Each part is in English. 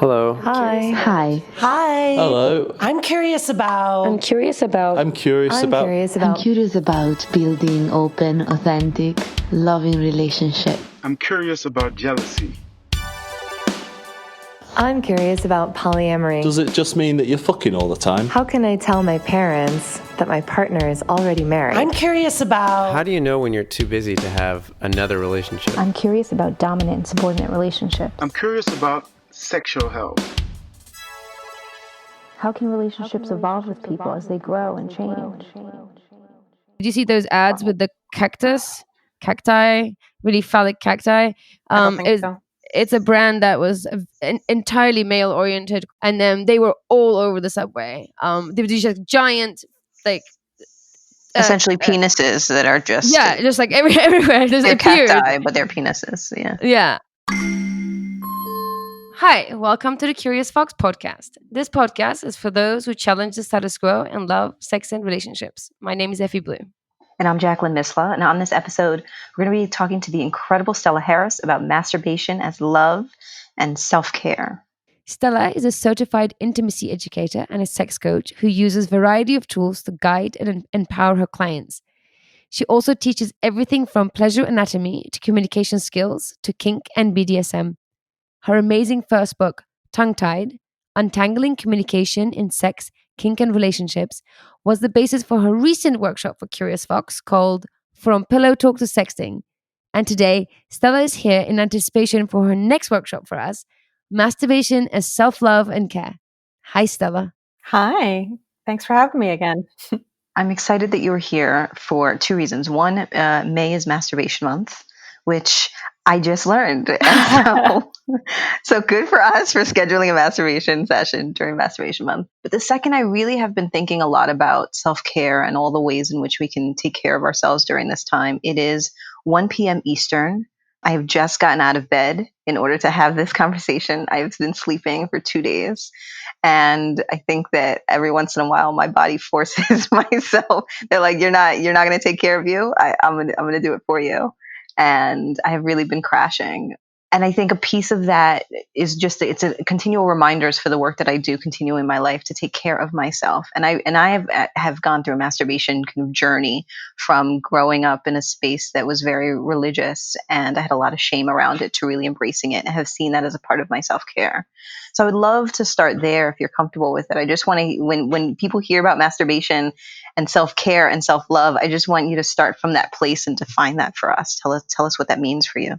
Hello. Hi. Hi. Hi. Hello. I'm curious about Building open, authentic, loving relationship. I'm curious about jealousy. I'm curious about polyamory. Does it just mean that you're fucking all the time? How can I tell my parents that my partner is already married? I'm curious about How do you know when you're too busy to have another relationship? I'm curious about dominant and subordinate relationships. I'm curious about sexual health. How can relationships evolve with people as they grow and change? Did you see those ads with the cacti, really phallic cacti? It's a brand that was entirely male oriented, and then they were all over the subway. They were these like giant, like essentially penises that are just just like everywhere. They're cacti, but they're penises. Yeah. Hi, welcome to the Curious Fox podcast. This podcast is for those who challenge the status quo and love sex and relationships. My name is Effy Blue. And I'm Jacqueline Misla. And on this episode, we're going to be talking to the incredible Stella Harris about masturbation as love and self-care. Stella is a certified intimacy educator and a sex coach who uses a variety of tools to guide and empower her clients. She also teaches everything from pleasure anatomy to communication skills to kink and BDSM. Her amazing first book, Tongue-Tied, Untangling Communication in Sex, Kink and Relationships, was the basis for her recent workshop for Curious Fox called From Pillow Talk to Sexting. And today, Stella is here in anticipation for her next workshop for us, Masturbation as Self-Love and Care. Hi, Stella. Hi. Thanks for having me again. I'm excited that you're here for two reasons. One, May is Masturbation Month, which I just learned. And so good for us for scheduling a masturbation session during Masturbation Month. But the second, I really have been thinking a lot about self-care and all the ways in which we can take care of ourselves during this time. It is 1 p.m. Eastern. I have just gotten out of bed in order to have this conversation. I've been sleeping for 2 days. And I think that every once in a while, my body forces myself. They're like, you're not going to take care of you. I'm going to do it for you. And I have really been crashing. And I think a piece of that is just, it's a continual reminders for the work that I do continue in my life to take care of myself. And I have gone through a masturbation kind of journey from growing up in a space that was very religious, and I had a lot of shame around it, to really embracing it. And I have seen that as a part of my self-care. So I would love to start there if you're comfortable with it. I just want to, when people hear about masturbation and self-care and self-love, I just want you to start from that place and define that for us. Tell us what that means for you.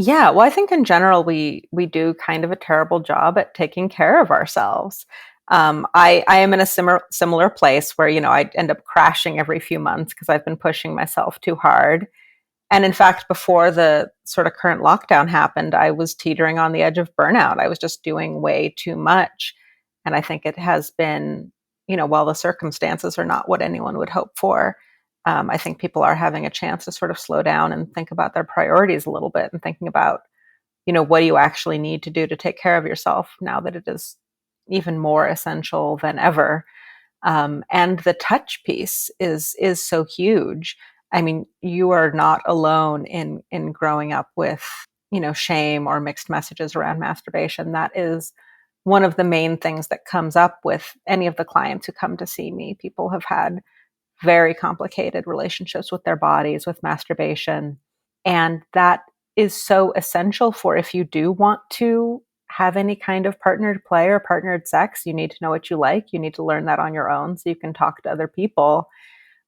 Yeah, well, I think in general, we do kind of a terrible job at taking care of ourselves. I am in a similar place where, I end up crashing every few months because I've been pushing myself too hard. And in fact, before the sort of current lockdown happened, I was teetering on the edge of burnout. I was just doing way too much. And I think it has been, while the circumstances are not what anyone would hope for, I think people are having a chance to sort of slow down and think about their priorities a little bit and thinking about, what do you actually need to do to take care of yourself now that it is even more essential than ever. And the touch piece is so huge. I mean, you are not alone in growing up with, shame or mixed messages around masturbation. That is one of the main things that comes up with any of the clients who come to see me. People have had very complicated relationships with their bodies, with masturbation. And that is so essential for, if you do want to have any kind of partnered play or partnered sex, you need to know what you like. You need to learn that on your own so you can talk to other people.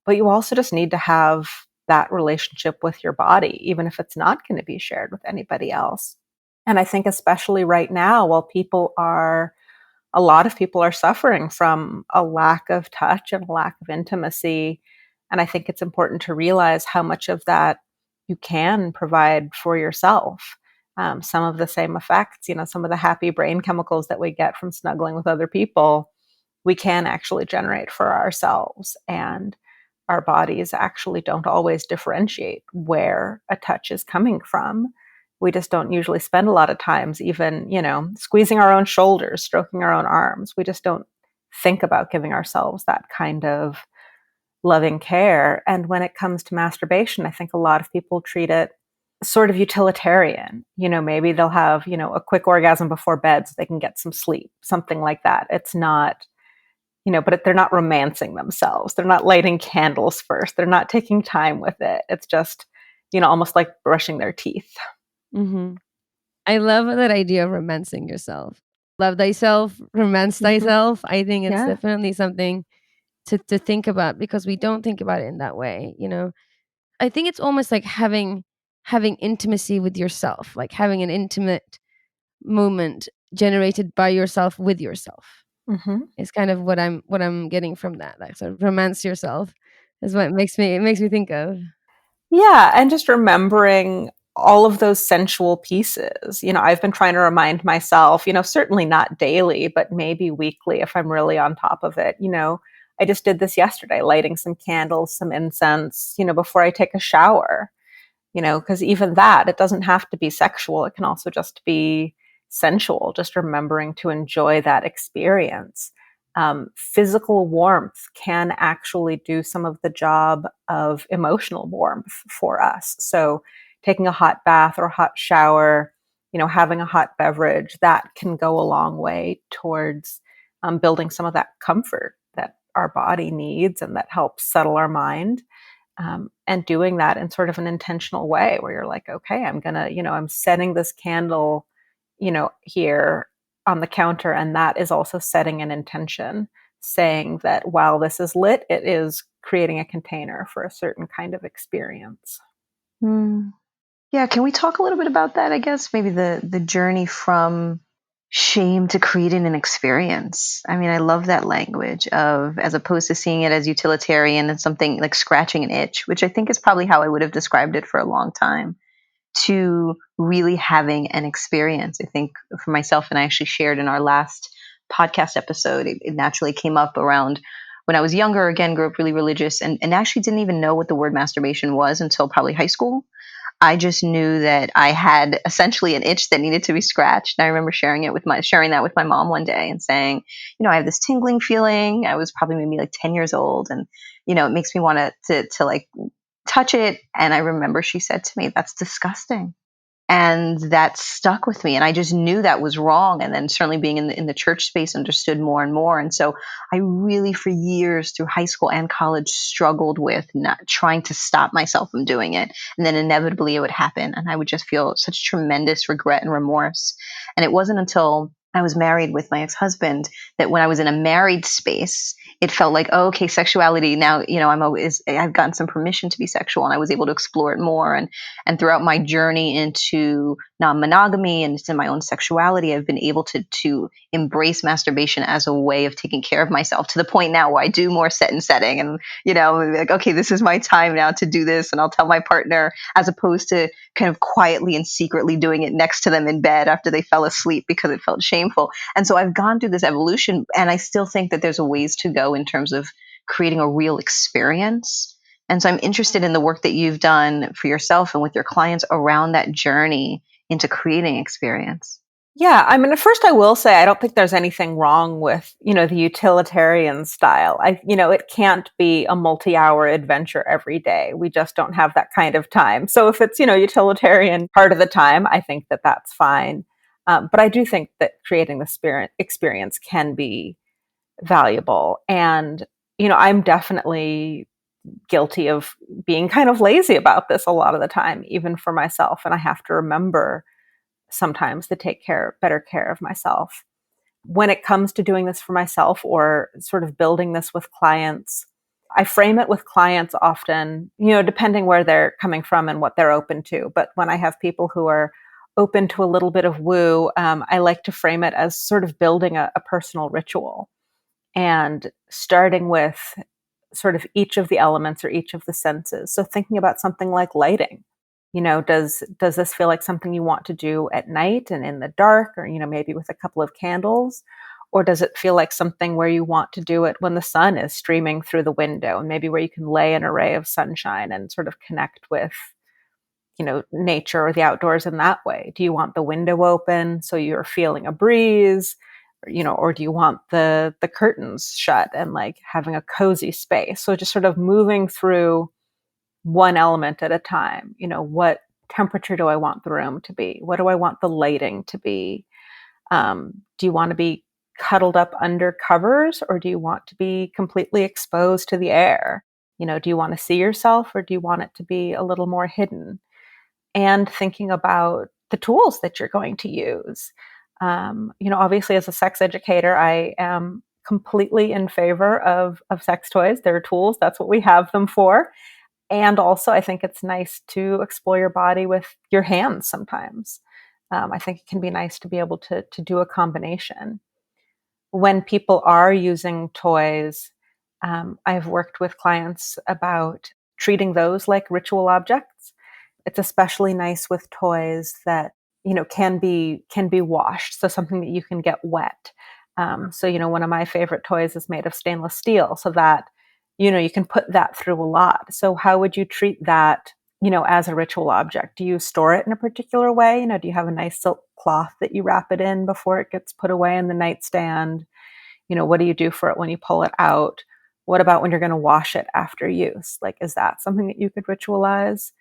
But you also just need to have that relationship with your body, even if it's not going to be shared with anybody else. And I think especially right now, while a lot of people are suffering from a lack of touch and a lack of intimacy. And I think it's important to realize how much of that you can provide for yourself. Some of the same effects, some of the happy brain chemicals that we get from snuggling with other people, we can actually generate for ourselves. And our bodies actually don't always differentiate where a touch is coming from. We just don't usually spend a lot of times even, squeezing our own shoulders, stroking our own arms. We just don't think about giving ourselves that kind of loving care. And when it comes to masturbation, I think a lot of people treat it sort of utilitarian. Maybe they'll have, a quick orgasm before bed so they can get some sleep, something like that. It's not, but they're not romancing themselves. They're not lighting candles first. They're not taking time with it. It's just, almost like brushing their teeth. Mm-hmm. I love that idea of romancing yourself. Love thyself, romance thyself. I think it's definitely something to think about, because we don't think about it in that way. I think it's almost like having intimacy with yourself, like having an intimate moment generated by yourself with yourself. It's kind of what I'm getting from that. Like, sort of romance yourself is what it makes me think of. Yeah, and just remembering all of those sensual pieces. I've been trying to remind myself, certainly not daily, but maybe weekly if I'm really on top of it. I just did this yesterday, lighting some candles, some incense, before I take a shower, because even that, it doesn't have to be sexual. It can also just be sensual, just remembering to enjoy that experience. Physical warmth can actually do some of the job of emotional warmth for us. So taking a hot bath or a hot shower, having a hot beverage, that can go a long way towards building some of that comfort that our body needs and that helps settle our mind. And doing that in sort of an intentional way where you're like, okay, I'm setting this candle, here on the counter. And that is also setting an intention, saying that while this is lit, it is creating a container for a certain kind of experience. Yeah, can we talk a little bit about that? I guess maybe the journey from shame to creating an experience. I mean, I love that language of, as opposed to seeing it as utilitarian and something like scratching an itch, which I think is probably how I would have described it for a long time, to really having an experience. I think for myself, and I actually shared in our last podcast episode, it naturally came up around when I was younger, again, grew up really religious, and actually didn't even know what the word masturbation was until probably high school. I just knew that I had essentially an itch that needed to be scratched. And I remember sharing that with my mom one day and saying, I have this tingling feeling. I was probably maybe like 10 years old, and it makes me want to like touch it. And I remember she said to me, "That's disgusting." And that stuck with me. And I just knew that was wrong. And then certainly being in the church space, understood more and more. And so I really, for years through high school and college, struggled with not trying to stop myself from doing it. And then inevitably it would happen. And I would just feel such tremendous regret and remorse. And it wasn't until I was married with my ex-husband that when I was in a married space, it felt like, oh, okay, sexuality now, I've gotten some permission to be sexual, and I was able to explore it more. And throughout my journey into non-monogamy and into my own sexuality, I've been able to embrace masturbation as a way of taking care of myself, to the point now where I do more set and setting, and, like, okay, this is my time now to do this. And I'll tell my partner, as opposed to kind of quietly and secretly doing it next to them in bed after they fell asleep because it felt shameful. And so I've gone through this evolution, and I still think that there's a ways to go in terms of creating a real experience. And so I'm interested in the work that you've done for yourself and with your clients around that journey into creating experience. Yeah, I mean, at first I will say I don't think there's anything wrong with, the utilitarian style. It can't be a multi-hour adventure every day. We just don't have that kind of time. So if it's, utilitarian part of the time, I think that that's fine. But I do think that creating the spirit experience can be valuable. And, I'm definitely guilty of being kind of lazy about this a lot of the time, even for myself. And I have to remember sometimes to take better care of myself. When it comes to doing this for myself or sort of building this with clients, I frame it with clients often, depending where they're coming from and what they're open to. But when I have people who are open to a little bit of woo, I like to frame it as sort of building a personal ritual, and starting with sort of each of the elements or each of the senses. So thinking about something like lighting. Does this feel like something you want to do at night and in the dark, or, maybe with a couple of candles? Or does it feel like something where you want to do it when the sun is streaming through the window, and maybe where you can lay an array of sunshine and sort of connect with, nature or the outdoors in that way? Do you want the window open so you're feeling a breeze? Or do you want the curtains shut and like having a cozy space? So just sort of moving through one element at a time. What temperature do I want the room to be? What do I want the lighting to be? Do you want to be cuddled up under covers, or do you want to be completely exposed to the air? Do you want to see yourself, or do you want it to be a little more hidden? And thinking about the tools that you're going to use. Obviously, as a sex educator, I am completely in favor of sex toys. They're tools. That's what we have them for. And also, I think it's nice to explore your body with your hands sometimes. I think it can be nice to be able to do a combination. When people are using toys, I've worked with clients about treating those like ritual objects. It's especially nice with toys that can be washed, so something that you can get wet. One of my favorite toys is made of stainless steel, so that you can put that through a lot. So how would you treat that as a ritual object? Do you store it in a particular way? Do you have a nice silk cloth that you wrap it in before it gets put away in the nightstand? What do you do for it when you pull it out? What about when you're going to wash it after use? Like, is that something that you could ritualize?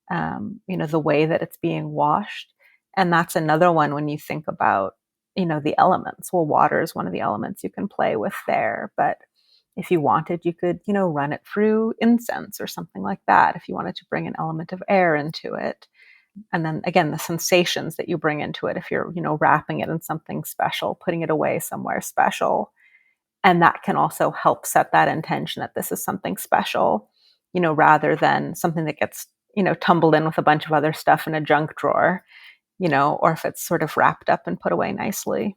The way that it's being washed. And that's another one when you think about, the elements. Well, water is one of the elements you can play with there. But if you wanted, you could, run it through incense or something like that, if you wanted to bring an element of air into it. And then again, the sensations that you bring into it, if you're, wrapping it in something special, putting it away somewhere special. And that can also help set that intention that this is something special, rather than something that gets, tumbled in with a bunch of other stuff in a junk drawer, or if it's sort of wrapped up and put away nicely.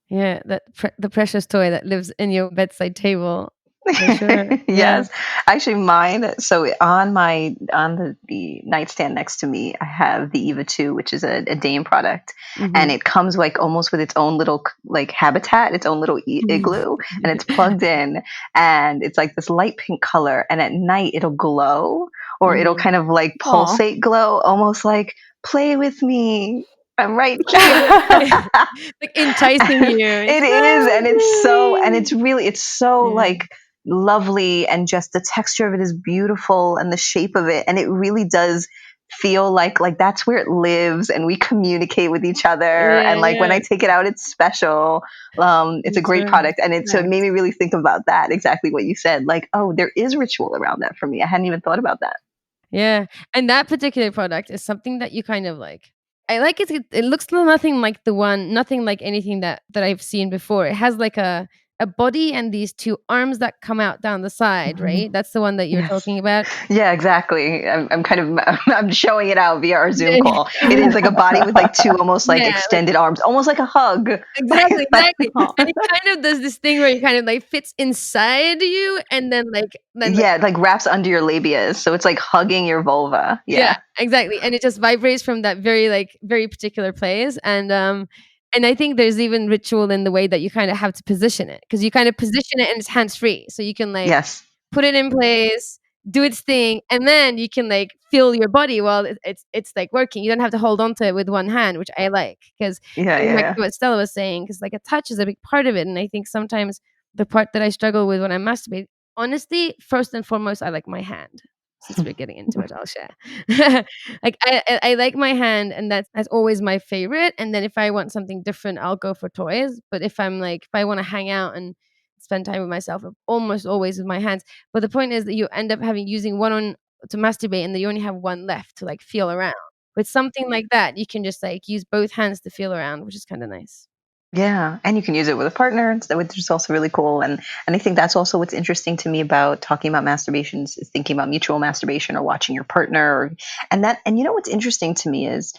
Yeah, the precious toy that lives in your bedside table. For sure. Yes, actually mine. So on the nightstand next to me, I have the Eva 2, which is a Dame product, and it comes like almost with its own little like habitat, its own little igloo, and it's plugged in, and it's like this light pink color, and at night it'll glow, or it'll kind of like pulsate glow, almost like play with me. I'm right here. Like enticing you. It is, and it's so like lovely, and just the texture of it is beautiful, and the shape of it, and it really does feel like that's where it lives, and we communicate with each other, and like when I take it out, it's special. It's a great product, and so it made me really think about that, exactly what you said, like, oh, there is ritual around that for me. I hadn't even thought about that. Yeah, and that particular product is something that you kind of like. I like it. It looks nothing like nothing like anything that I've seen before. It has like a body and these two arms that come out down the side, right? That's the one that you're talking about. Yeah, exactly. I'm kind of I'm showing it out via our Zoom call. It is like a body with like two almost like extended arms, almost like a hug. Exactly. And it kind of does this thing where it kind of like fits inside you, and then like wraps under your labias, so it's like hugging your vulva. Yeah, exactly. And it just vibrates from that very particular place, and I think there's even ritual in the way that you kind of have to position it, because you kind of position it and it's hands free, so you can like put it in place, do its thing, and then you can like feel your body while it's like working. You don't have to hold on to it with one hand, which I like, because what Stella was saying, because like a touch is a big part of it, and I think sometimes the part that I struggle with when I masturbate, honestly, first and foremost, I like my hand. Since we're getting into it, I'll share. Like I like my hand, and that's always my favorite. And then if I want something different, I'll go for toys. But if I want to hang out and spend time with myself, I'm almost always with my hands. But the point is that you end up using one on to masturbate, and then you only have one left to like feel around. With something like that, you can just like use both hands to feel around, which is kind of nice. Yeah, and you can use it with a partner, which is also really cool. And I think that's also what's interesting to me about talking about masturbation is thinking about mutual masturbation or watching your partner. And what's interesting to me is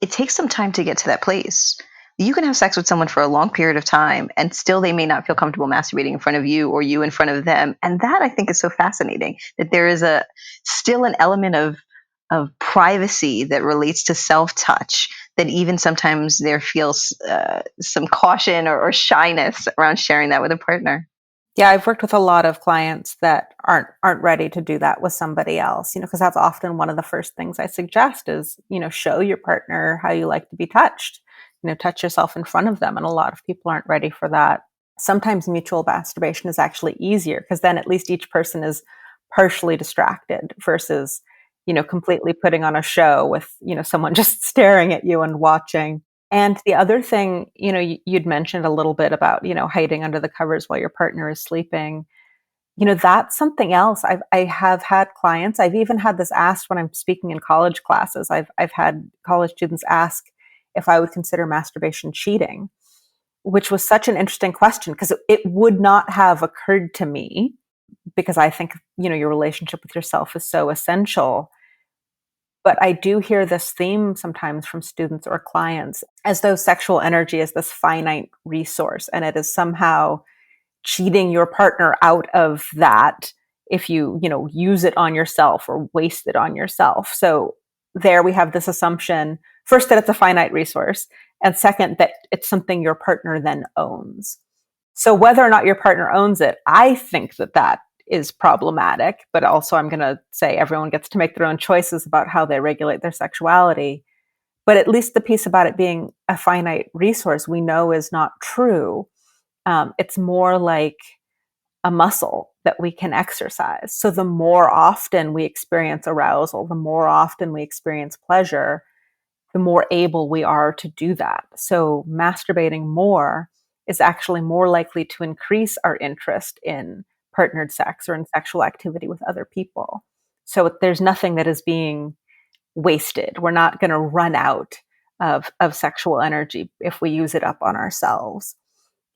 it takes some time to get to that place. You can have sex with someone for a long period of time, and still they may not feel comfortable masturbating in front of you, or you in front of them. And that, I think, is so fascinating, that there is still an element of privacy that relates to self-touch, that even sometimes there feels some caution or shyness around sharing that with a partner. Yeah, I've worked with a lot of clients that aren't ready to do that with somebody else, because that's often one of the first things I suggest is, show your partner how you like to be touched, touch yourself in front of them. And a lot of people aren't ready for that. Sometimes mutual masturbation is actually easier, because then at least each person is partially distracted versus, completely putting on a show with, someone just staring at you and watching. And the other thing, you'd mentioned a little bit about, hiding under the covers while your partner is sleeping. That's something else. I have had clients. I've even had this asked when I'm speaking in college classes. I've had college students ask if I would consider masturbation cheating, which was such an interesting question because it would not have occurred to me because I think, your relationship with yourself is so essential. But I do hear this theme sometimes from students or clients as though sexual energy is this finite resource and it is somehow cheating your partner out of that if you, use it on yourself or waste it on yourself. So there we have this assumption, first, that it's a finite resource, and second, that it's something your partner then owns. So whether or not your partner owns it, I think that is problematic, but also I'm going to say everyone gets to make their own choices about how they regulate their sexuality. But at least the piece about it being a finite resource we know is not true. It's more like a muscle that we can exercise. So the more often we experience arousal, the more often we experience pleasure, the more able we are to do that. So masturbating more is actually more likely to increase our interest in partnered sex or in sexual activity with other people. So there's nothing that is being wasted. We're not going to run out of sexual energy if we use it up on ourselves.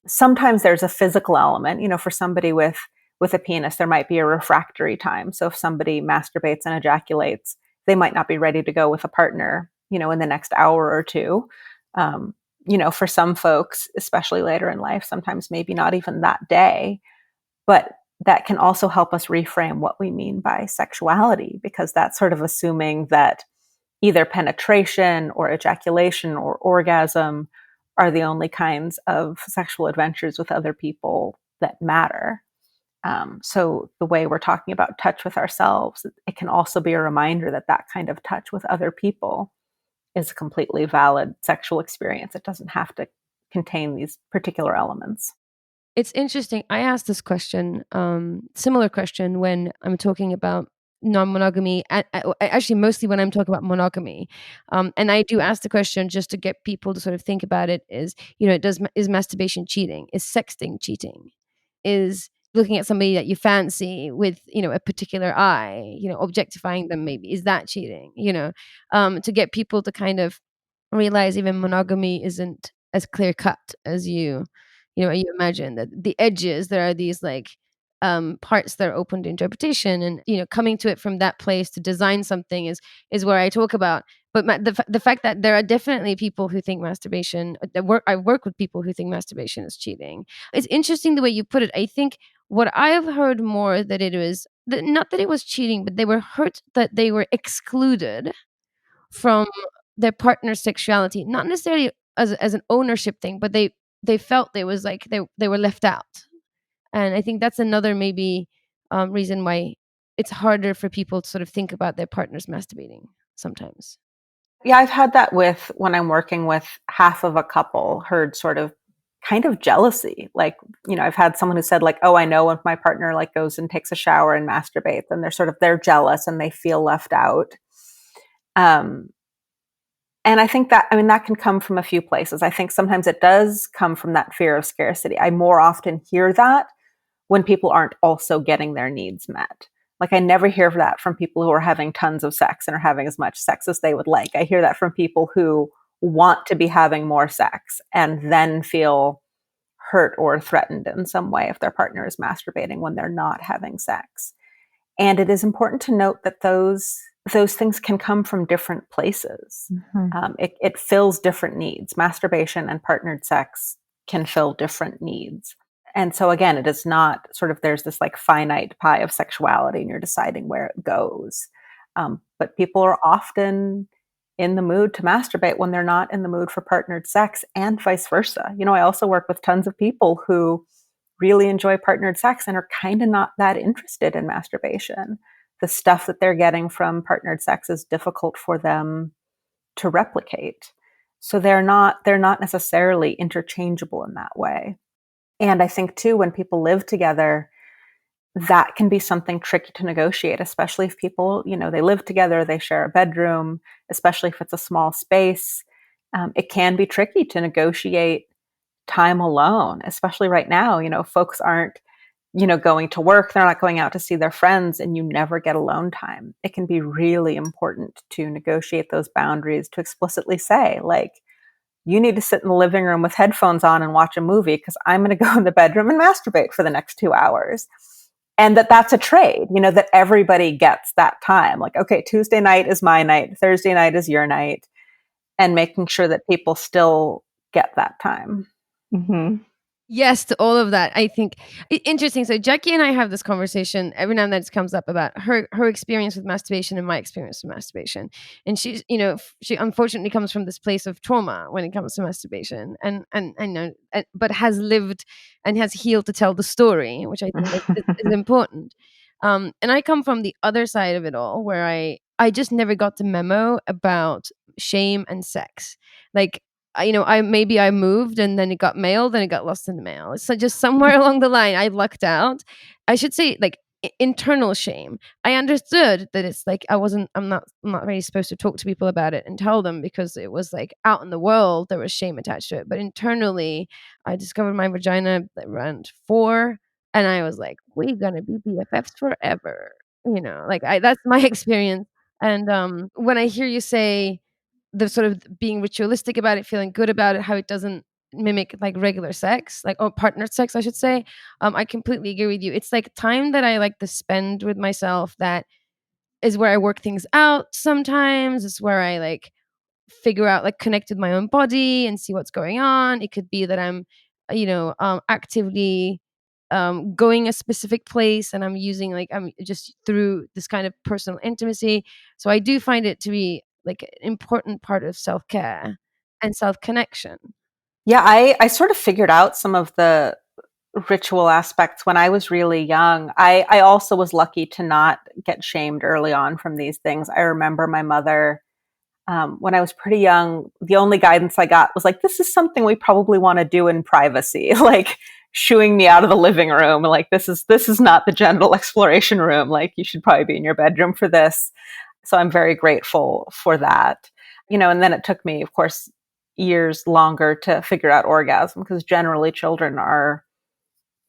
Sometimes there's a physical element, for somebody with a penis, there might be a refractory time. So if somebody masturbates and ejaculates, they might not be ready to go with a partner, in the next hour or two. For some folks, especially later in life, sometimes maybe not even that day, but that can also help us reframe what we mean by sexuality, because that's sort of assuming that either penetration or ejaculation or orgasm are the only kinds of sexual adventures with other people that matter. So the way we're talking about touch with ourselves, it can also be a reminder that kind of touch with other people is a completely valid sexual experience. It doesn't have to contain these particular elements. It's interesting. I asked this question, similar question, when I'm talking about non-monogamy. Actually, mostly when I'm talking about monogamy, and I do ask the question just to get people to sort of think about it. Is is masturbation cheating? Is sexting cheating? Is looking at somebody that you fancy with a particular eye, objectifying them, maybe, is that cheating? To get people to kind of realize even monogamy isn't as clear cut as you imagine, that the edges, there are these like parts that are open to interpretation, and coming to it from that place to design something is where I talk about. But the fact that there are definitely people who think masturbation, I work with people who think masturbation is cheating. It's interesting the way you put it. I think what I have heard more, that it was not that it was cheating, but they were hurt that they were excluded from their partner's sexuality, not necessarily as an ownership thing, but they felt it was like they were left out. And I think that's another maybe reason why it's harder for people to sort of think about their partners masturbating sometimes. Yeah, I've had that with when I'm working with half of a couple, heard sort of kind of jealousy. Like, I've had someone who said like, oh, I know if my partner like goes and takes a shower and masturbates, and they're jealous and they feel left out. And I think that can come from a few places. I think sometimes it does come from that fear of scarcity. I more often hear that when people aren't also getting their needs met. Like, I never hear that from people who are having tons of sex and are having as much sex as they would like. I hear that from people who want to be having more sex and then feel hurt or threatened in some way if their partner is masturbating when they're not having sex. And it is important to note that those things can come from different places. Mm-hmm. It fills different needs. Masturbation and partnered sex can fill different needs. And so again, it is not sort of, there's this like finite pie of sexuality and you're deciding where it goes. But people are often in the mood to masturbate when they're not in the mood for partnered sex, and vice versa. I also work with tons of people who really enjoy partnered sex and are kind of not that interested in masturbation. The stuff that they're getting from partnered sex is difficult for them to replicate. So they're not necessarily interchangeable in that way. And I think too, when people live together, that can be something tricky to negotiate, especially if people, they live together, they share a bedroom, especially if it's a small space. It can be tricky to negotiate time alone, especially right now. Folks aren't, going to work, they're not going out to see their friends, and you never get alone time. It can be really important to negotiate those boundaries, to explicitly say, like, you need to sit in the living room with headphones on and watch a movie because I'm going to go in the bedroom and masturbate for the next 2 hours. And that's a trade, that everybody gets that time. Like, okay, Tuesday night is my night, Thursday night is your night, and making sure that people still get that time. Mm-hmm. Yes, to all of that. I think interesting. So Jackie and I have this conversation every now and then. It comes up about her experience with masturbation and my experience with masturbation. And she's, she unfortunately comes from this place of trauma when it comes to masturbation, and but has lived and has healed to tell the story, which I think is important. And I come from the other side of it all, where I just never got the memo about shame and sex. Like, I moved and then it got mailed and it got lost in the mail. So just somewhere along the line, I lucked out. I should say, like, internal shame. I understood that it's like I'm not really supposed to talk to people about it and tell them, because it was like out in the world there was shame attached to it. But internally, I discovered my vagina around 4, and I was like, we're gonna be BFFs forever. Like that's my experience. And when I hear you say the sort of being ritualistic about it, feeling good about it, how it doesn't mimic like regular sex, like, or partnered sex, I should say. I completely agree with you. It's like time that I like to spend with myself. That is where I work things out. Sometimes it's where I like figure out, like, connect with my own body and see what's going on. It could be that I'm, actively going a specific place, and I'm using, like, I'm just through this kind of personal intimacy. So I do find it to be like an important part of self-care and self-connection. Yeah, I sort of figured out some of the ritual aspects when I was really young. I also was lucky to not get shamed early on from these things. I remember my mother, when I was pretty young, the only guidance I got was like, this is something we probably want to do in privacy, like shooing me out of the living room. Like, this is not the genital exploration room. Like, you should probably be in your bedroom for this. So I'm very grateful for that. And then it took me, of course, years longer to figure out orgasm, because generally children are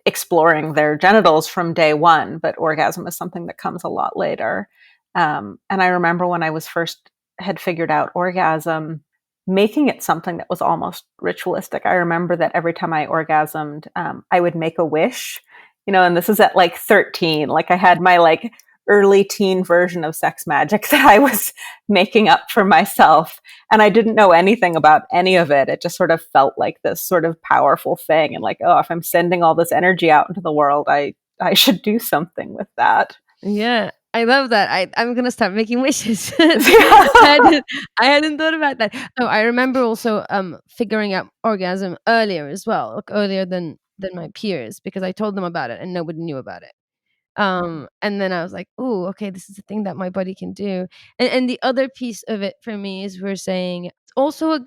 exploring their genitals from day one, but orgasm is something that comes a lot later. And I remember when I was first had figured out orgasm, making it something that was almost ritualistic. I remember that every time I orgasmed, I would make a wish, and this is at like 13. Like, I had my like early teen version of sex magic that I was making up for myself. And I didn't know anything about any of it. It just sort of felt like this sort of powerful thing. And like, oh, if I'm sending all this energy out into the world, I should do something with that. Yeah, I love that. I'm gonna start making wishes. I hadn't thought about that. No, I remember also figuring out orgasm earlier as well, like earlier than my peers, because I told them about it and nobody knew about it. And then I was like, oh, okay, this is a thing that my body can do. And the other piece of it for me is, we're saying also,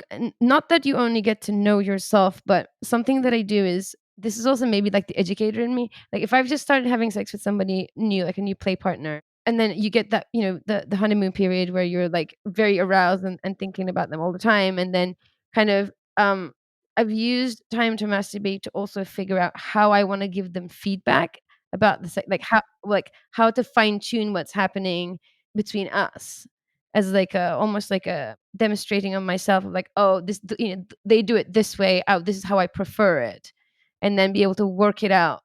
not that you only get to know yourself, but something that I do is, this is also maybe like the educator in me. Like, if I've just started having sex with somebody new, like a new play partner, and then you get that, the honeymoon period where you're like very aroused and thinking about them all the time. And then kind of, I've used time to masturbate to also figure out how I want to give them feedback about the how to fine tune what's happening between us, as like almost like a demonstrating on myself of like, oh, this, they do it this way, oh, this is how I prefer it, and then be able to work it out,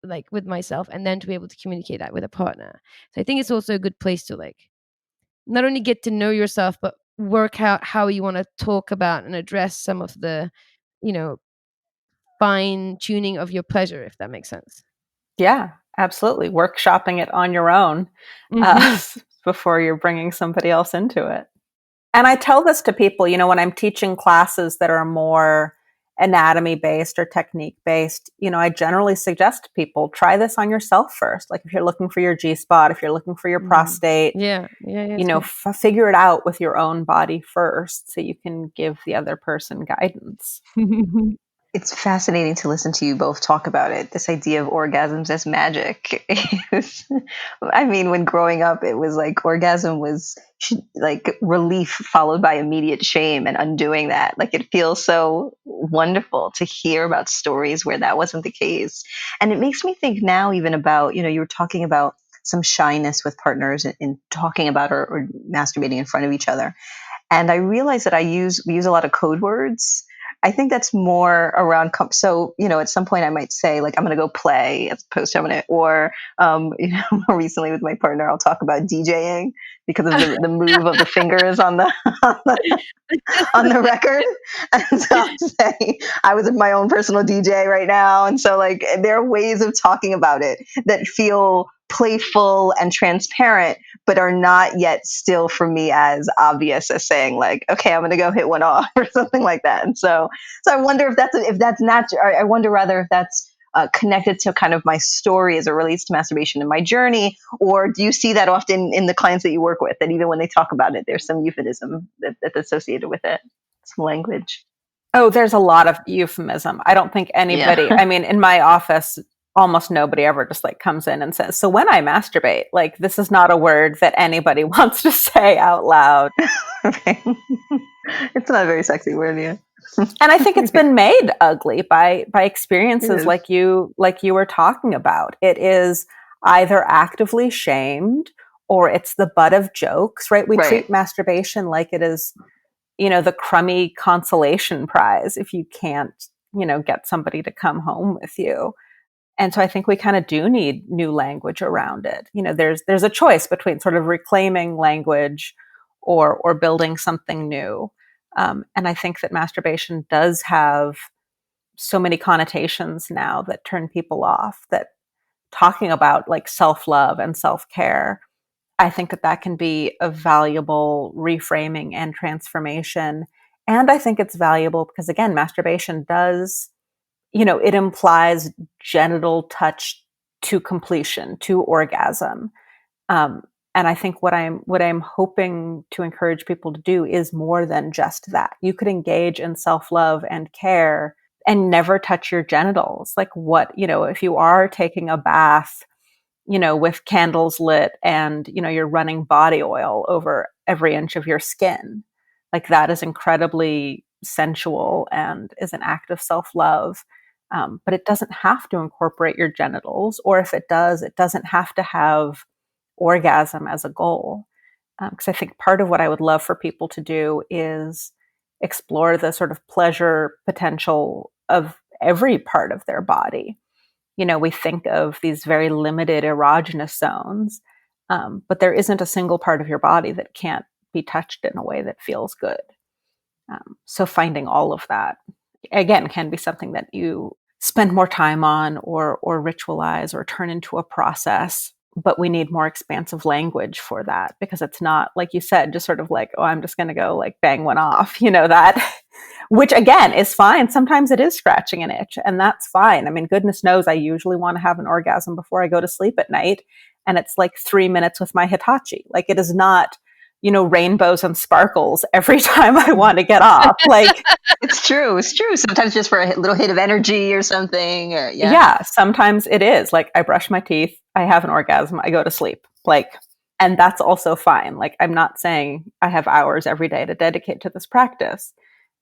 like, with myself, and then to be able to communicate that with a partner. So I think it's also a good place to, like, not only get to know yourself, but work out how you want to talk about and address some of the, fine tuning of your pleasure, if that makes sense. Yeah, absolutely. Workshopping it on your own before you're bringing somebody else into it. And I tell this to people, when I'm teaching classes that are more anatomy based or technique based, I generally suggest to people, try this on yourself first. Like, if you're looking for your G spot, if you're looking for your prostate, figure it out with your own body first, so you can give the other person guidance. It's fascinating to listen to you both talk about it. This idea of orgasms as magic. I mean, when growing up, it was like orgasm was like relief followed by immediate shame and undoing that. Like it feels so wonderful to hear about stories where that wasn't the case. And it makes me think now even about, you were talking about some shyness with partners in talking about or masturbating in front of each other. And I realized that we use a lot of code words. I think that's more around. So, at some point I might say like, I'm going to go play as opposed to I'm going to, or, more recently with my partner, I'll talk about DJing because of the move of the fingers on the, on the record. And so I'll say I was in my own personal DJ right now. And so like, there are ways of talking about it that feel playful and transparent, but are not yet still for me as obvious as saying like, okay, I'm going to go hit one off or something like that. And so I wonder if that's natural. I wonder rather if that's connected to kind of my story as it relates to masturbation in my journey, or do you see that often in the clients that you work with, that even when they talk about it, there's some euphemism that's associated with it, some language? Oh, there's a lot of euphemism. I don't think anybody, Yeah. I mean, in my office, almost nobody ever just like comes in and says, so when I masturbate, like this is not a word that anybody wants to say out loud. Okay. It's not a very sexy word, yeah. And I think it's been made ugly by experiences like you were talking about. It is either actively shamed or it's the butt of jokes, right? We treat masturbation like it is, the crummy consolation prize if you can't, get somebody to come home with you. And so I think we kind of do need new language around it. There's a choice between sort of reclaiming language or building something new. And I think that masturbation does have so many connotations now that turn people off, that talking about like self-love and self-care, I think that can be a valuable reframing and transformation. And I think it's valuable because, again, masturbation does, it implies genital touch to completion, to orgasm. And I think what I'm hoping to encourage people to do is more than just that. You could engage in self-love and care and never touch your genitals. Like if you are taking a bath, with candles lit and, you're running body oil over every inch of your skin, like that is incredibly sensual and is an act of self-love. But it doesn't have to incorporate your genitals, or if it does, it doesn't have to have orgasm as a goal. Because I think part of what I would love for people to do is explore the sort of pleasure potential of every part of their body. We think of these very limited erogenous zones, but there isn't a single part of your body that can't be touched in a way that feels good. So finding all of that, again, can be something that you spend more time on or ritualize or turn into a process. But we need more expansive language for that, because it's not, like you said, just sort of like, oh, I'm just going to go like bang one off, that, which again is fine. Sometimes it is scratching an itch, and that's fine. I mean, goodness knows I usually want to have an orgasm before I go to sleep at night. And it's like 3 minutes with my Hitachi. Like it is not, rainbows and sparkles every time I want to get off. Like It's true. Sometimes just for a little hit of energy or something. Or yeah, sometimes it is like I brush my teeth, I have an orgasm, I go to sleep. Like, and that's also fine. Like, I'm not saying I have hours every day to dedicate to this practice.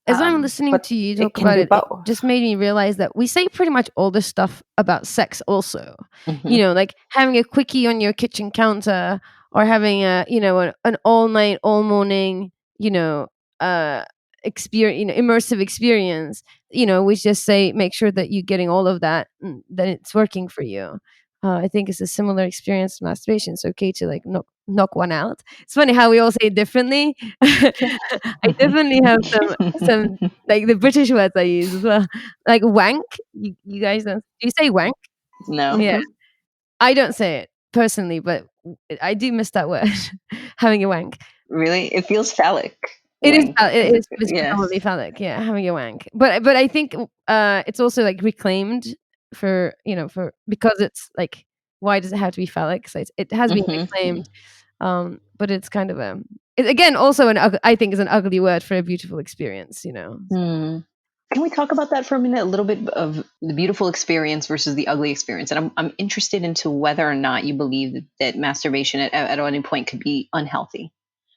As I'm listening to you talk about it, it just made me realize that we say pretty much all this stuff about sex also. Mm-hmm. Like having a quickie on your kitchen counter, or having an all night, all morning, experience, immersive experience. We just say make sure that you're getting all of that, and then it's working for you. I think it's a similar experience to masturbation. It's okay to like knock one out. It's funny how we all say it differently. I definitely have some like the British words I use as well, like wank. You guys don't? Do you say wank? No. Yeah, I don't say it personally, but I do miss that word, having a wank. Really, it feels phallic. It is. Wank. It's Yes. probably phallic. Yeah, having a wank. But I think it's also like reclaimed for because it's like, why does it have to be phallic? So it has been reclaimed. But it's kind of again also I think is an ugly word for a beautiful experience. I Can we talk about that for a minute? A little bit of the beautiful experience versus the ugly experience. And I'm interested into whether or not you believe that masturbation at any point could be unhealthy.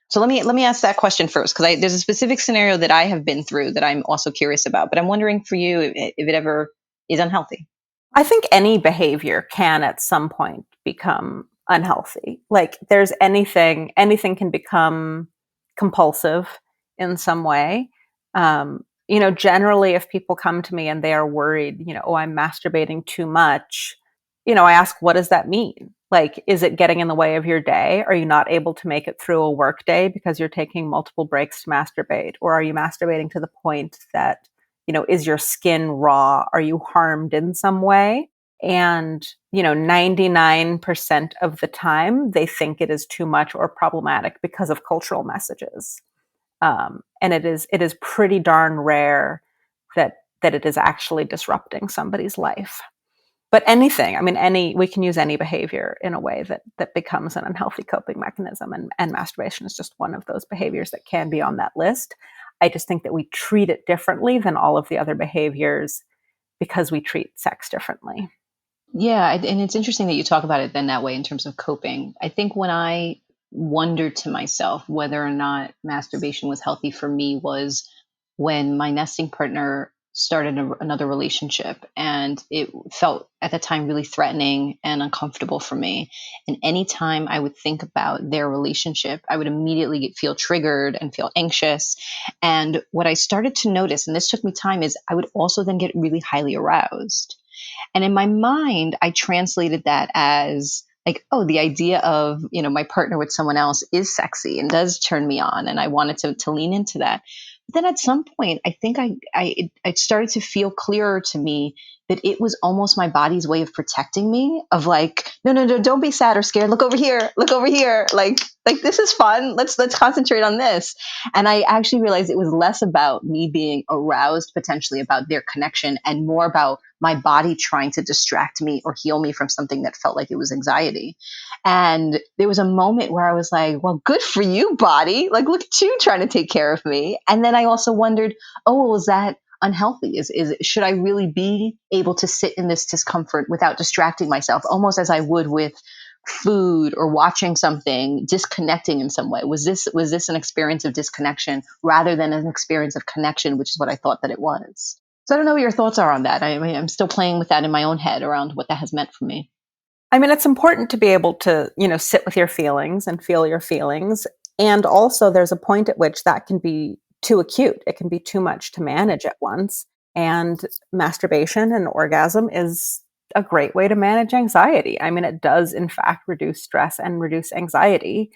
So let me ask that question first, because there's a specific scenario that I have been through that I'm also curious about. But I'm wondering for you if it ever is unhealthy. I think any behavior can at some point become unhealthy. Like there's anything can become compulsive in some way. Generally if people come to me and they are worried, oh, I'm masturbating too much, I ask, what does that mean? Like, is it getting in the way of your day? Are you not able to make it through a work day because you're taking multiple breaks to masturbate? Or are you masturbating to the point that, is your skin raw? Are you harmed in some way? And, 99% of the time they think it is too much or problematic because of cultural messages. And it is pretty darn rare that it is actually disrupting somebody's life. But anything, we can use any behavior in a way that becomes an unhealthy coping mechanism. And masturbation is just one of those behaviors that can be on that list. I just think that we treat it differently than all of the other behaviors because we treat sex differently. Yeah. And it's interesting that you talk about it then that way in terms of coping. I think when I wondered to myself whether or not masturbation was healthy for me was when my nesting partner started another relationship, and it felt at the time really threatening and uncomfortable for me. And anytime I would think about their relationship, I would immediately feel triggered and feel anxious. And what I started to notice, and this took me time, is I would also then get really highly aroused. And in my mind, I translated that as like, oh, the idea of, my partner with someone else is sexy and does turn me on. And I wanted to lean into that. But then at some point, I think it started to feel clearer to me that it was almost my body's way of protecting me, of like, no, don't be sad or scared. Look over here. Like this is fun. Let's concentrate on this. And I actually realized it was less about me being aroused, potentially about their connection, and more about my body trying to distract me or heal me from something that felt like it was anxiety. And there was a moment where I was like, well, good for you, body. Like, look at you trying to take care of me. And then I also wondered, oh, well, is that unhealthy? Should I really be able to sit in this discomfort without distracting myself, almost as I would with food or watching something, disconnecting in some way? Was this an experience of disconnection rather than an experience of connection, which is what I thought that it was? So I don't know what your thoughts are on that. I'm still playing with that in my own head around what that has meant for me. It's important to be able to, sit with your feelings and feel your feelings. And also there's a point at which that can be too acute. It can be too much to manage at once. And masturbation and orgasm is a great way to manage anxiety. It does in fact reduce stress and reduce anxiety.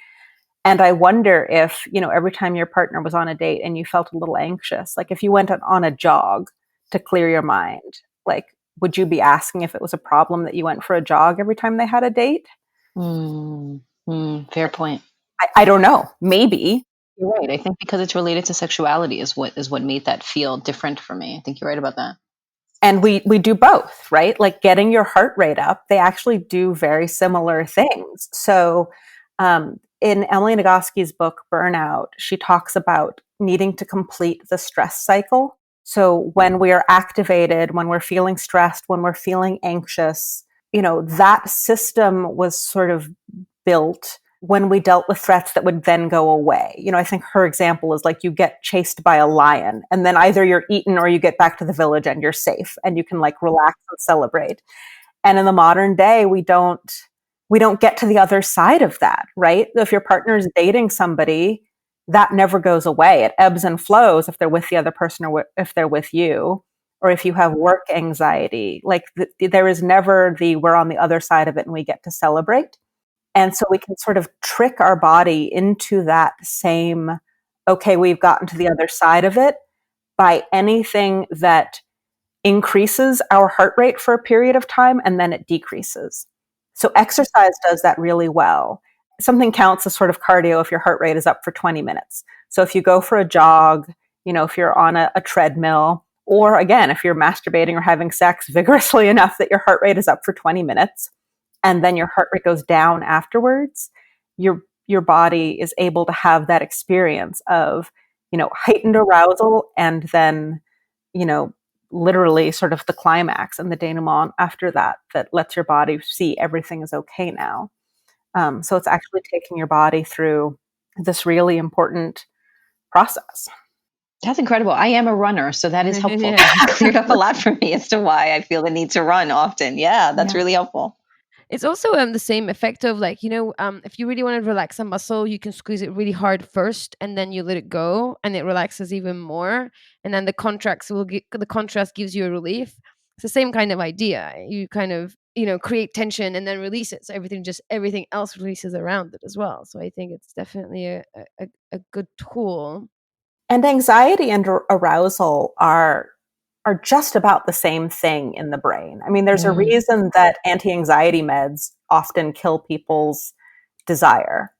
And I wonder if, every time your partner was on a date and you felt a little anxious, like if you went on a jog to clear your mind, like, would you be asking if it was a problem that you went for a jog every time they had a date? Fair point. I don't know. Maybe. You're right. I think because it's related to sexuality is what made that feel different for me. I think you're right about that. And we do both, right? Like getting your heart rate up, they actually do very similar things. So in Emily Nagoski's book, Burnout, she talks about needing to complete the stress cycle. So when we are activated, when we're feeling stressed, when we're feeling anxious, that system was sort of built when we dealt with threats that would then go away. I think her example is like you get chased by a lion and then either you're eaten or you get back to the village and you're safe and you can like relax and celebrate. And in the modern day, we don't get to the other side of that, right? If your partner is dating somebody, that never goes away. It ebbs and flows if they're with the other person or if they're with you, or if you have work anxiety. Like there is never we're on the other side of it and we get to celebrate. And so we can sort of trick our body into that same, okay, we've gotten to the other side of it by anything that increases our heart rate for a period of time and then it decreases. So exercise does that really well. Something counts as sort of cardio if your heart rate is up for 20 minutes. So if you go for a jog, if you're on a treadmill, or again, if you're masturbating or having sex vigorously enough that your heart rate is up for 20 minutes, and then your heart rate goes down afterwards, your body is able to have that experience of, heightened arousal and then you know, literally sort of the climax and the denouement after that, that lets your body see everything is okay now. So it's actually taking your body through this really important process. That's incredible. I am a runner, so that is helpful. Yeah. That cleared up a lot for me as to why I feel the need to run often. Yeah, that's really helpful. It's also the same effect of like, if you really want to relax a muscle, you can squeeze it really hard first and then you let it go and it relaxes even more. And then the contrast gives you a relief. It's the same kind of idea. You kind of, create tension and then release it. So everything else releases around it as well. So I think it's definitely a good tool. And anxiety and arousal are just about the same thing in the brain. I mean, there's a reason that anti-anxiety meds often kill people's desire.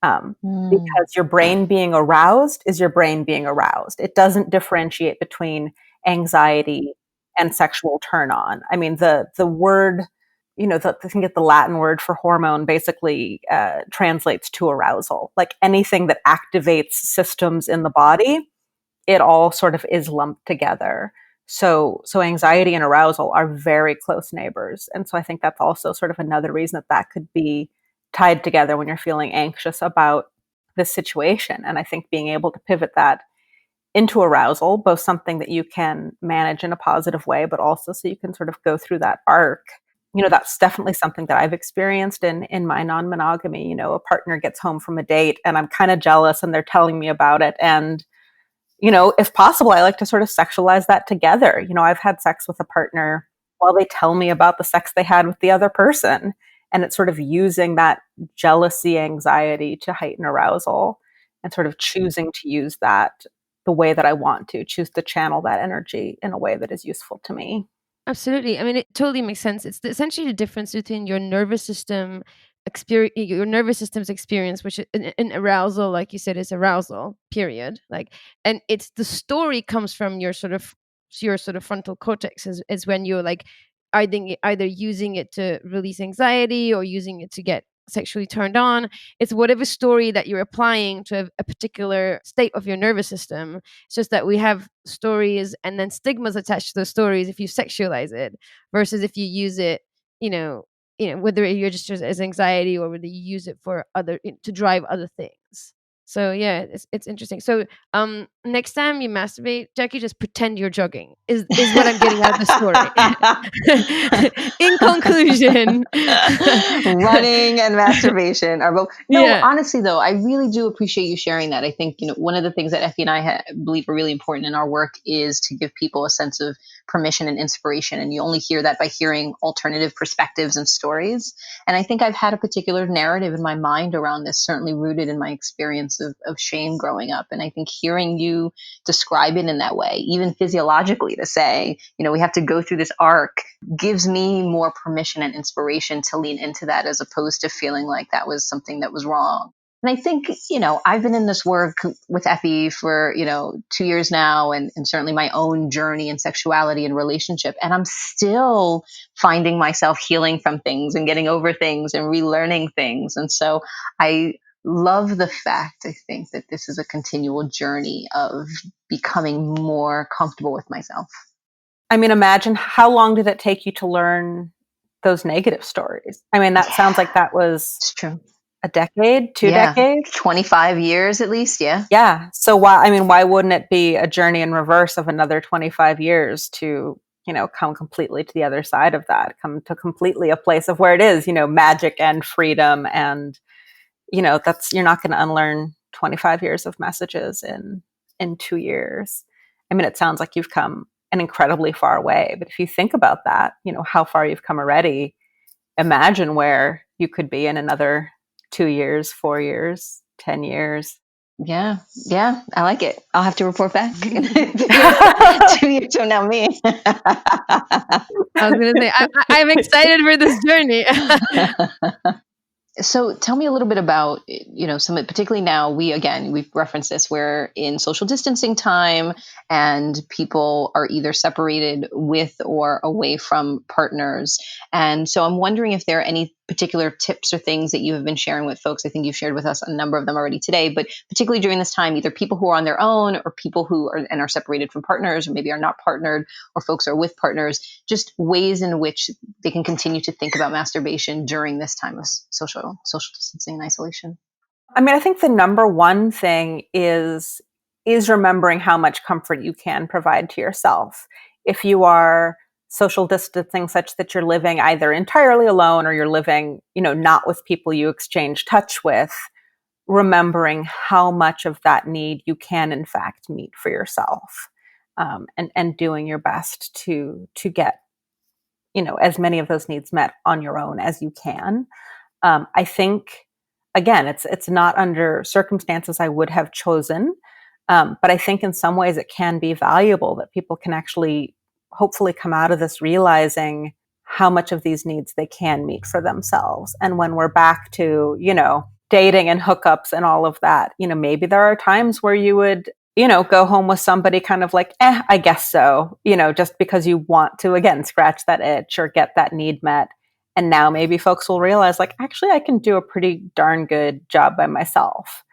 Because your brain being aroused is your brain being aroused. It doesn't differentiate between anxiety and sexual turn on. I mean, the word, I think the Latin word for hormone basically translates to arousal. Like anything that activates systems in the body, it all sort of is lumped together. So anxiety and arousal are very close neighbors. And so I think that's also sort of another reason that could be tied together when you're feeling anxious about this situation. And I think being able to pivot that into arousal, both something that you can manage in a positive way, but also so you can sort of go through that arc. That's definitely something that I've experienced in my non-monogamy. A partner gets home from a date and I'm kind of jealous and they're telling me about it. And if possible, I like to sort of sexualize that together. I've had sex with a partner while they tell me about the sex they had with the other person. And it's sort of using that jealousy, anxiety to heighten arousal and sort of choosing to use that the way that I want to, choose to channel that energy in a way that is useful to me. Absolutely. I mean, it totally makes sense. It's essentially the difference between your nervous system your nervous system's experience, which in arousal, like you said, is arousal, period. Like, and it's the story comes from your sort of frontal cortex is when you're like either using it to release anxiety or using it to get sexually turned on. It's whatever story that you're applying to a particular state of your nervous system. It's just that we have stories and then stigmas attached to those stories if you sexualize it versus if you use it, whether you're just as anxiety or whether you use it for to drive other things. So yeah, it's interesting. So next time you masturbate, Jackie, just pretend you're jogging. Is what I'm getting out of the story. In conclusion, running and masturbation are both. No, Yeah. honestly though, I really do appreciate you sharing that. I think one of the things that Effy and I believe are really important in our work is to give people a sense of permission and inspiration, and you only hear that by hearing alternative perspectives and stories. And I think I've had a particular narrative in my mind around this, certainly rooted in my experience of shame growing up. And I think hearing you describe it in that way, even physiologically, to say, we have to go through this arc, gives me more permission and inspiration to lean into that as opposed to feeling like that was something that was wrong. And I think, I've been in this work with Effy for, 2 years now, and certainly my own journey in sexuality and relationship. And I'm still finding myself healing from things and getting over things and relearning things. And so I love the fact, I think, that this is a continual journey of becoming more comfortable with myself. I mean, imagine how long did it take you to learn those negative stories? I mean, that sounds like that was It's true. a decade, 2 decades, 25 years at least. Yeah. Yeah. So why wouldn't it be a journey in reverse of another 25 years to, come completely to the other side of that, come to completely a place of where it is, magic and freedom. And, you're not going to unlearn 25 years of messages in 2 years. I mean, it sounds like you've come an incredibly far way, but if you think about that, how far you've come already, imagine where you could be in another 2 years, 4 years, 10 years. Yeah. I like it. I'll have to report back 2 years from now, me. I was going to say, I'm excited for this journey. So tell me a little bit about, particularly now we've referenced this, we're in social distancing time and people are either separated with or away from partners. And so I'm wondering if there are any particular tips or things that you have been sharing with folks? I think you've shared with us a number of them already today, but particularly during this time, either people who are on their own or people who are separated from partners, or maybe are not partnered, or folks are with partners, just ways in which they can continue to think about masturbation during this time of social distancing and isolation. I mean, I think the number one thing is remembering how much comfort you can provide to yourself. If you are social distancing such that you're living either entirely alone or you're living, not with people you exchange touch with, remembering how much of that need you can in fact meet for yourself, and doing your best to get, as many of those needs met on your own as you can. I think, again, it's not under circumstances I would have chosen, but I think in some ways it can be valuable that people can actually hopefully come out of this realizing how much of these needs they can meet for themselves. And when we're back to, dating and hookups and all of that, maybe there are times where you would, go home with somebody kind of like, I guess so, just because you want to, again, scratch that itch or get that need met. And now maybe folks will realize, like, actually, I can do a pretty darn good job by myself,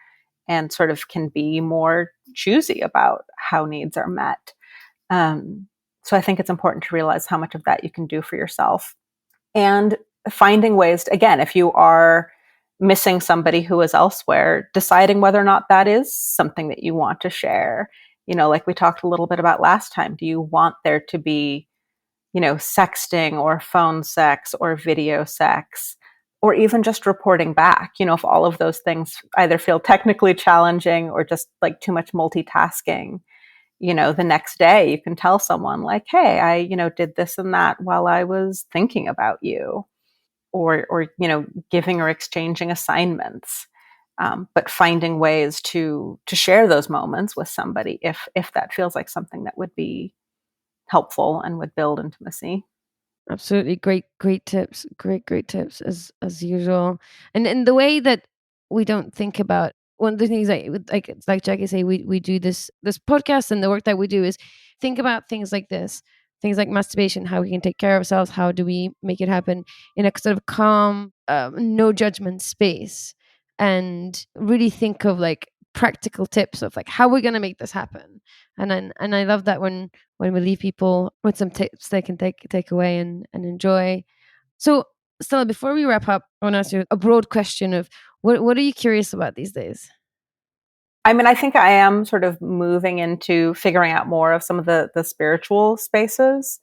and sort of can be more choosy about how needs are met. So I think it's important to realize how much of that you can do for yourself, and finding ways to, again, if you are missing somebody who is elsewhere, deciding whether or not that is something that you want to share. Like we talked a little bit about last time, do you want there to be, sexting or phone sex or video sex, or even just reporting back, if all of those things either feel technically challenging or just like too much multitasking, the next day you can tell someone like, hey, I, did this and that while I was thinking about you, or giving or exchanging assignments. But finding ways to share those moments with somebody if that feels like something that would be helpful and would build intimacy. Absolutely. Great tips. Great tips as usual. And the way that we don't think about one of the things like Jackie say, we do this podcast, and the work that we do is think about things like this, things like masturbation, how we can take care of ourselves, how do we make it happen in a sort of calm, no judgment space, and really think of like practical tips of like how we're going to make this happen. And I love that when we leave people with some tips they can take away and enjoy. So, Stella, before we wrap up, I want to ask you a broad question of what are you curious about these days? I mean, I think I am sort of moving into figuring out more of some of the spiritual spaces,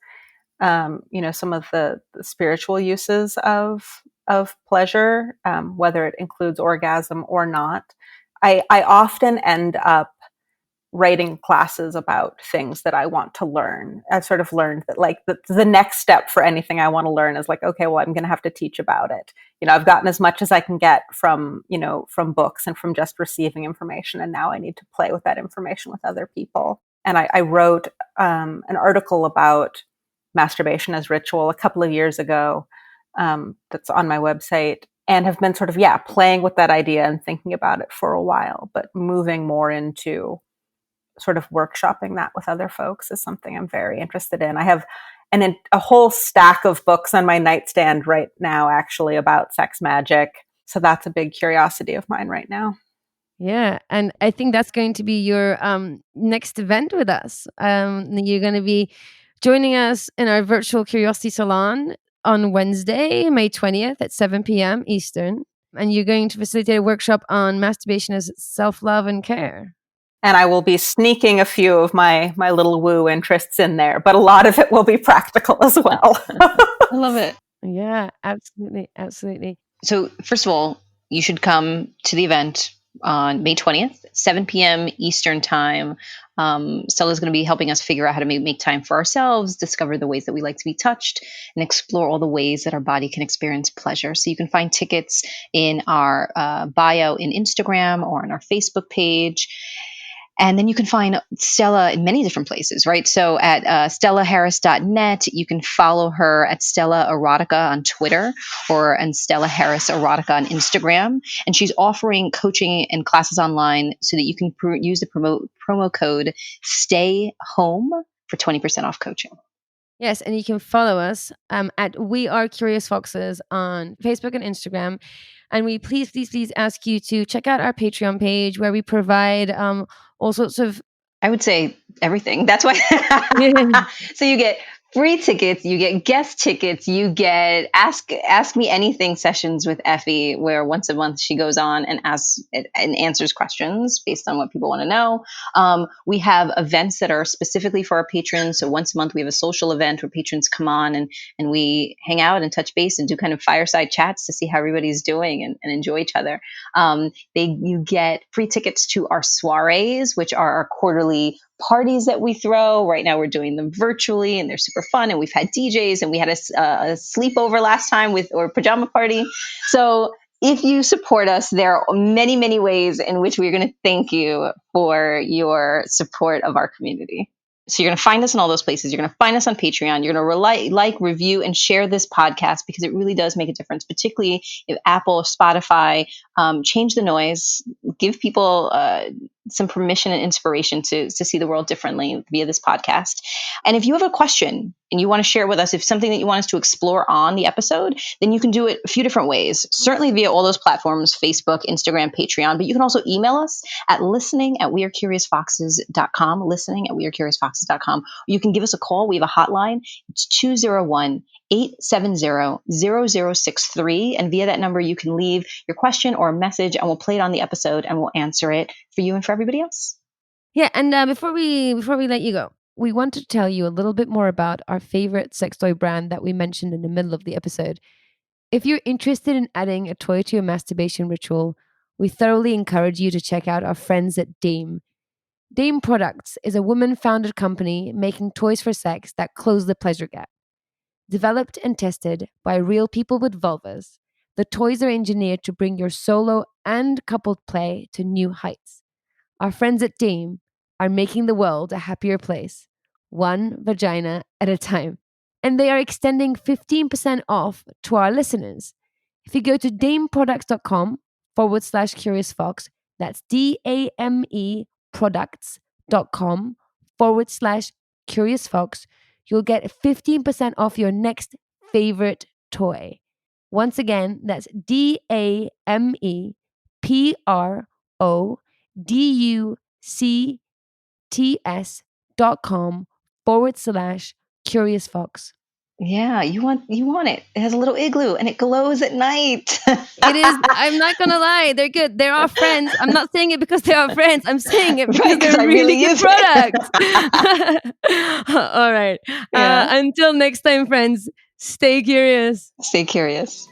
some of the spiritual uses of pleasure, whether it includes orgasm or not. I often end up writing classes about things that I want to learn. I've sort of learned that like the next step for anything I want to learn is like, okay, well, I'm going to have to teach about it. I've gotten as much as I can get from books and from just receiving information. And now I need to play with that information with other people. And I wrote an article about masturbation as ritual a couple of years ago, that's on my website, and have been sort of, playing with that idea and thinking about it for a while, but moving more into sort of workshopping that with other folks is something I'm very interested in. I have a whole stack of books on my nightstand right now, actually, about sex magic. So that's a big curiosity of mine right now. Yeah, and I think that's going to be your next event with us. You're going to be joining us in our virtual Curiosity Salon on Wednesday, May 20th at 7 p.m. Eastern. And you're going to facilitate a workshop on masturbation as self-love and care. And I will be sneaking a few of my little woo interests in there, but a lot of it will be practical as well. I love it. Yeah, absolutely. Absolutely. So first of all, you should come to the event on May 20th, 7 p.m. Eastern time. Stella's going to be helping us figure out how to make time for ourselves, discover the ways that we like to be touched, and explore all the ways that our body can experience pleasure. So you can find tickets in our bio in Instagram or on our Facebook page. And then you can find Stella in many different places, right? So at stellaharris.net, you can follow her at Stella Erotica on Twitter and Stella Harris Erotica on Instagram. And she's offering coaching and classes online so that you can use the promo code STAY HOME for 20% off coaching. Yes, and you can follow us at We Are Curious Foxes on Facebook and Instagram. And we please ask you to check out our Patreon page where we provide all sorts of. I would say everything. That's why. So you get free tickets, you get guest tickets, you get ask me anything sessions with Effy, where once a month she goes on and asks and answers questions based on what people want to know. We have events that are specifically for our patrons. So once a month we have a social event where patrons come on and we hang out and touch base and do kind of fireside chats to see how everybody's doing and enjoy each other. You get free tickets to our soirees, which are our quarterly parties that we throw. Right now we're doing them virtually and they're super fun. And we've had DJs and we had a sleepover last time or pajama party. So if you support us, there are many, many ways in which we're going to thank you for your support of our community. So you're going to find us in all those places. You're going to find us on Patreon. You're going to like, review, and share this podcast because it really does make a difference, particularly if Apple or Spotify change the noise, give people some permission and inspiration to see the world differently via this podcast. And if you have a question and you want to share it with us, if something that you want us to explore on the episode, then you can do it a few different ways, certainly via all those platforms, Facebook, Instagram, Patreon, but you can also email us at listening@wearecuriousfoxes.com, listening@wearecuriousfoxes.com. You can give us a call. We have a hotline. It's 201-870-0063. And via that number, you can leave your question or a message and we'll play it on the episode and we'll answer it for you and for everybody else. Yeah, and before we let you go, we want to tell you a little bit more about our favorite sex toy brand that we mentioned in the middle of the episode. If you're interested in adding a toy to your masturbation ritual, we thoroughly encourage you to check out our friends at Dame. Dame Products is a woman-founded company making toys for sex that close the pleasure gap. Developed and tested by real people with vulvas, the toys are engineered to bring your solo and coupled play to new heights. Our friends at Dame are making the world a happier place, one vagina at a time. And they are extending 15% off to our listeners. If you go to dameproducts.com/curiousfox, that's DAME products.com/curiousfox, you'll get 15% off your next favorite toy. Once again, that's DAMEPRODUCTS.com/curiousfox. Yeah, you want it. It has a little igloo and it glows at night. It is. I'm not gonna lie. They're good. They're our friends. I'm not saying it because they're our friends. I'm saying it because they're really good products. All right. Yeah. Until next time, friends, stay curious. Stay curious.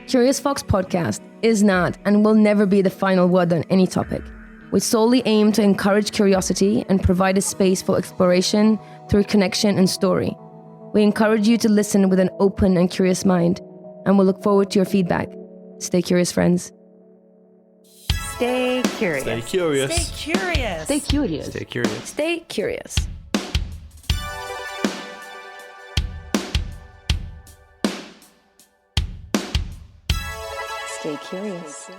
Curious Fox Podcast is not and will never be the final word on any topic. We solely aim to encourage curiosity and provide a space for exploration through connection and story. We encourage you to listen with an open and curious mind, and we'll look forward to your feedback. Stay curious, friends. Stay curious. Stay curious. Stay curious. Stay curious. Stay curious. Stay curious. Stay curious.